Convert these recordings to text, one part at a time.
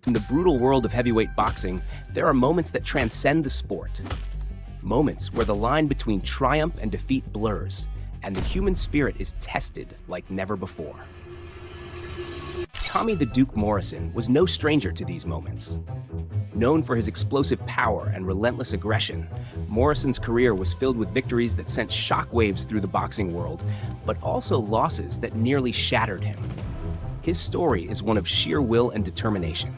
In the brutal world of heavyweight boxing, there are moments that transcend the sport. Moments where the line between triumph and defeat blurs, and the human spirit is tested like never before. Tommy the Duke Morrison was no stranger to these moments. Known for his explosive power and relentless aggression, Morrison's career was filled with victories that sent shockwaves through the boxing world, but also losses that nearly shattered him. His story is one of sheer will and determination,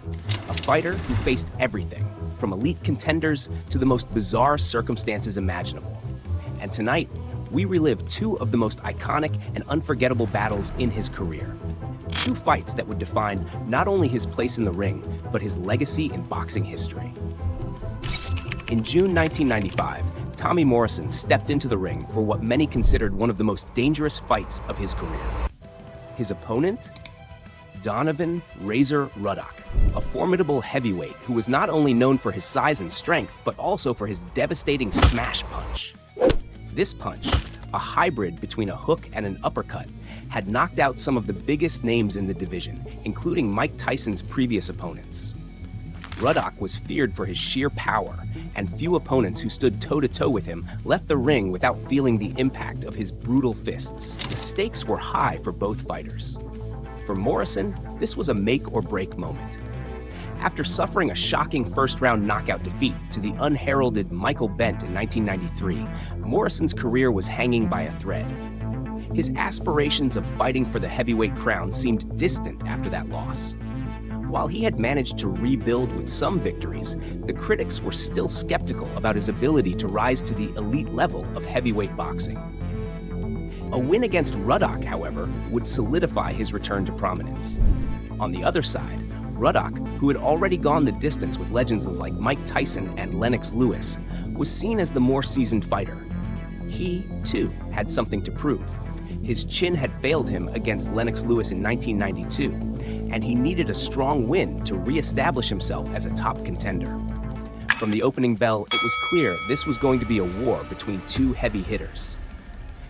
a fighter who faced everything, from elite contenders to the most bizarre circumstances imaginable. And tonight, we relive two of the most iconic and unforgettable battles in his career. Two fights that would define not only his place in the ring, but his legacy in boxing history. In June 1995, Tommy Morrison stepped into the ring for what many considered one of the most dangerous fights of his career. His opponent? Donovan "Razor" Ruddock, a formidable heavyweight who was not only known for his size and strength, but also for his devastating smash punch. This punch, a hybrid between a hook and an uppercut, had knocked out some of the biggest names in the division, including Mike Tyson's previous opponents. Ruddock was feared for his sheer power, and few opponents who stood toe-to-toe with him left the ring without feeling the impact of his brutal fists. The stakes were high for both fighters. For Morrison, this was a make-or-break moment. After suffering a shocking first-round knockout defeat to the unheralded Michael Bent in 1993, Morrison's career was hanging by a thread. His aspirations of fighting for the heavyweight crown seemed distant after that loss. While he had managed to rebuild with some victories, the critics were still skeptical about his ability to rise to the elite level of heavyweight boxing. A win against Ruddock, however, would solidify his return to prominence. On the other side, Ruddock, who had already gone the distance with legends like Mike Tyson and Lennox Lewis, was seen as the more seasoned fighter. He, too, had something to prove. His chin had failed him against Lennox Lewis in 1992, and he needed a strong win to re-establish himself as a top contender. From the opening bell, it was clear this was going to be a war between two heavy hitters.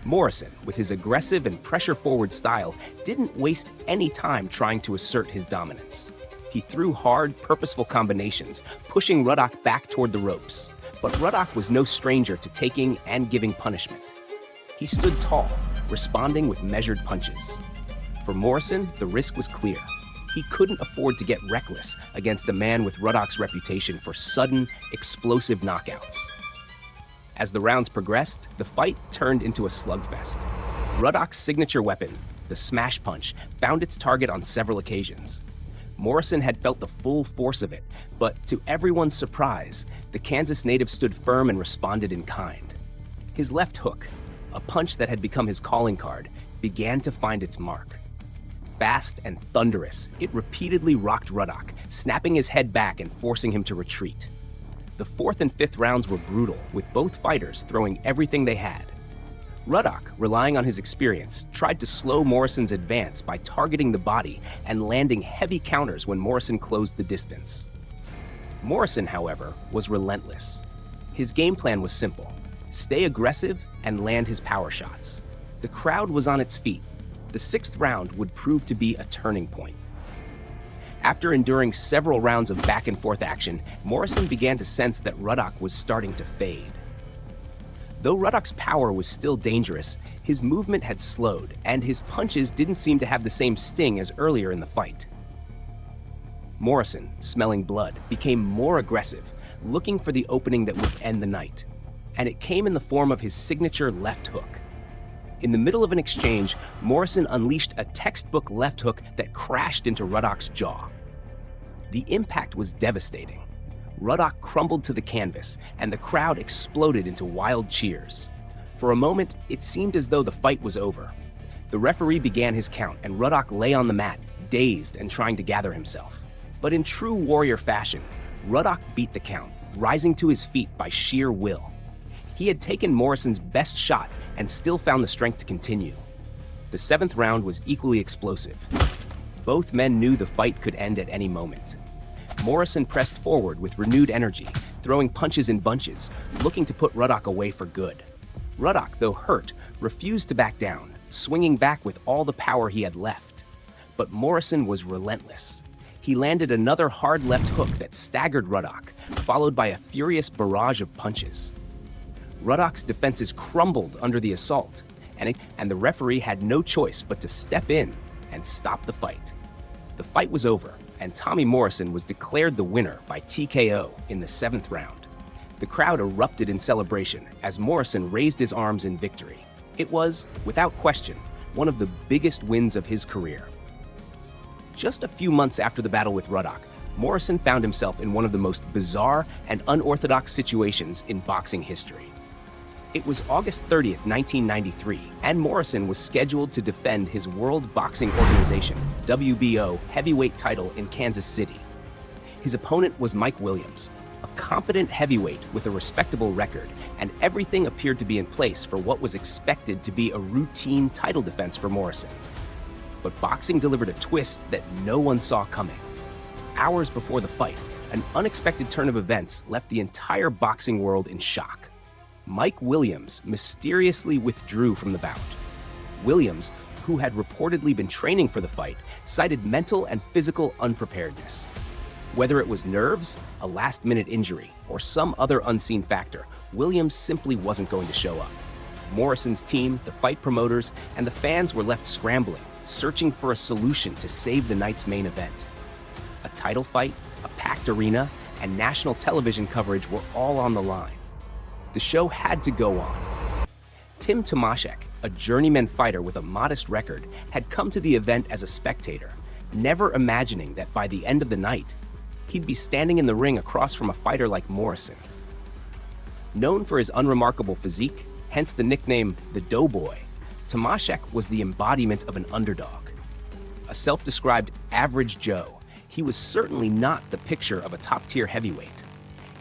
Morrison, with his aggressive and pressure-forward style, didn't waste any time trying to assert his dominance. He threw hard, purposeful combinations, pushing Ruddock back toward the ropes. But Ruddock was no stranger to taking and giving punishment. He stood tall, responding with measured punches. For Morrison, the risk was clear. He couldn't afford to get reckless against a man with Ruddock's reputation for sudden, explosive knockouts. As the rounds progressed, the fight turned into a slugfest. Ruddock's signature weapon, the smash punch, found its target on several occasions. Morrison had felt the full force of it, but to everyone's surprise, the Kansas native stood firm and responded in kind. His left hook, a punch that had become his calling card, began to find its mark. Fast and thunderous, it repeatedly rocked Ruddock, snapping his head back and forcing him to retreat. The fourth and fifth rounds were brutal, with both fighters throwing everything they had. Ruddock, relying on his experience, tried to slow Morrison's advance by targeting the body and landing heavy counters when Morrison closed the distance. Morrison, however, was relentless. His game plan was simple: stay aggressive and land his power shots. The crowd was on its feet. The sixth round would prove to be a turning point. After enduring several rounds of back-and-forth action, Morrison began to sense that Ruddock was starting to fade. Though Ruddock's power was still dangerous, his movement had slowed, and his punches didn't seem to have the same sting as earlier in the fight. Morrison, smelling blood, became more aggressive, looking for the opening that would end the night. And it came in the form of his signature left hook. In the middle of an exchange, Morrison unleashed a textbook left hook that crashed into Ruddock's jaw. The impact was devastating. Ruddock crumbled to the canvas, and the crowd exploded into wild cheers. For a moment, it seemed as though the fight was over. The referee began his count, and Ruddock lay on the mat, dazed and trying to gather himself. But in true warrior fashion, Ruddock beat the count, rising to his feet by sheer will. He had taken Morrison's best shot and still found the strength to continue. The seventh round was equally explosive. Both men knew the fight could end at any moment. Morrison pressed forward with renewed energy, throwing punches in bunches, looking to put Ruddock away for good. Ruddock, though hurt, refused to back down, swinging back with all the power he had left. But Morrison was relentless. He he landed another hard left hook that staggered Ruddock, followed by a furious barrage of punches. Ruddock's defenses crumbled under the assault, and the referee had no choice but to step in and stop the fight. The fight was over, and Tommy Morrison was declared the winner by TKO in the 7th round. The crowd erupted in celebration as Morrison raised his arms in victory. It was, without question, one of the biggest wins of his career. Just a few months after the battle with Ruddock, Morrison found himself in one of the most bizarre and unorthodox situations in boxing history. It was August 30th, 1993, and Morrison was scheduled to defend his World Boxing Organization, WBO, heavyweight title in Kansas City. His opponent was Mike Williams, a competent heavyweight with a respectable record, and everything appeared to be in place for what was expected to be a routine title defense for Morrison. But boxing delivered a twist that no one saw coming. Hours before the fight, an unexpected turn of events left the entire boxing world in shock. Mike Williams mysteriously withdrew from the bout. Williams, who had reportedly been training for the fight, cited mental and physical unpreparedness. Whether it was nerves, a last-minute injury, or some other unseen factor, Williams simply wasn't going to show up. Morrison's team, the fight promoters, and the fans were left scrambling, searching for a solution to save the night's main event. A title fight, a packed arena, and national television coverage were all on the line. The show had to go on. Tim Tomaszek, a journeyman fighter with a modest record, had come to the event as a spectator, never imagining that by the end of the night, he'd be standing in the ring across from a fighter like Morrison. Known for his unremarkable physique, hence the nickname the Doughboy, Tomaszek was the embodiment of an underdog. A self-described average Joe, he was certainly not the picture of a top-tier heavyweight.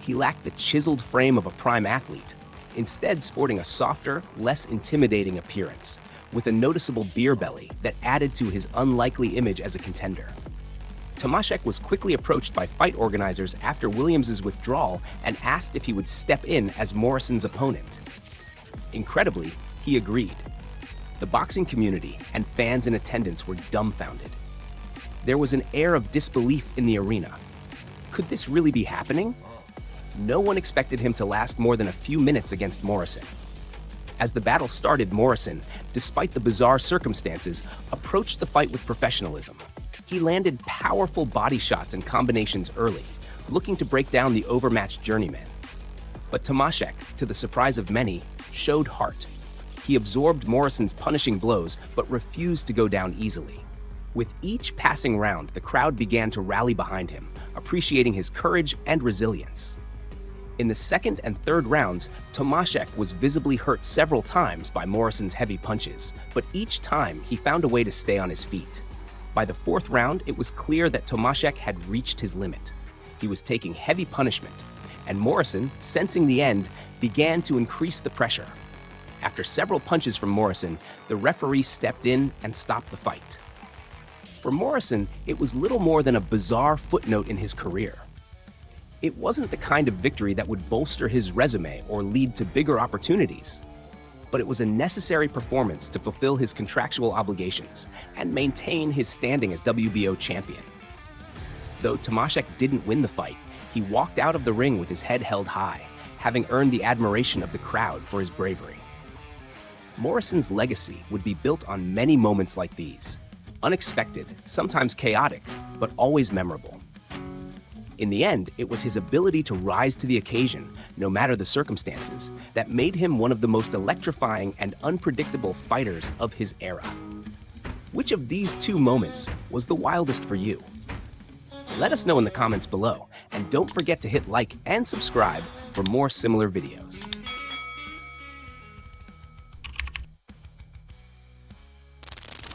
He lacked the chiseled frame of a prime athlete, instead sporting a softer, less intimidating appearance, with a noticeable beer belly that added to his unlikely image as a contender. Tomaszek was quickly approached by fight organizers after Williams' withdrawal and asked if he would step in as Morrison's opponent. Incredibly, he agreed. The boxing community and fans in attendance were dumbfounded. There was an air of disbelief in the arena. Could this really be happening? No one expected him to last more than a few minutes against Morrison. As the battle started, Morrison, despite the bizarre circumstances, approached the fight with professionalism. He landed powerful body shots and combinations early, looking to break down the overmatched journeyman. But Tomaszek, to the surprise of many, showed heart. He absorbed Morrison's punishing blows, but refused to go down easily. With each passing round, the crowd began to rally behind him, appreciating his courage and resilience. In the 2nd and 3rd rounds, Tomaszek was visibly hurt several times by Morrison's heavy punches, but each time he found a way to stay on his feet. By the 4th round, it was clear that Tomaszek had reached his limit. He was taking heavy punishment, and Morrison, sensing the end, began to increase the pressure. After several punches from Morrison, the referee stepped in and stopped the fight. For Morrison, it was little more than a bizarre footnote in his career. It wasn't the kind of victory that would bolster his resume or lead to bigger opportunities. But it was a necessary performance to fulfill his contractual obligations and maintain his standing as WBO champion. Though Tomaszek didn't win the fight, he walked out of the ring with his head held high, having earned the admiration of the crowd for his bravery. Morrison's legacy would be built on many moments like these. Unexpected, sometimes chaotic, but always memorable. In the end, it was his ability to rise to the occasion, no matter the circumstances, that made him one of the most electrifying and unpredictable fighters of his era. Which of these two moments was the wildest for you? Let us know in the comments below, and don't forget to hit like and subscribe for more similar videos.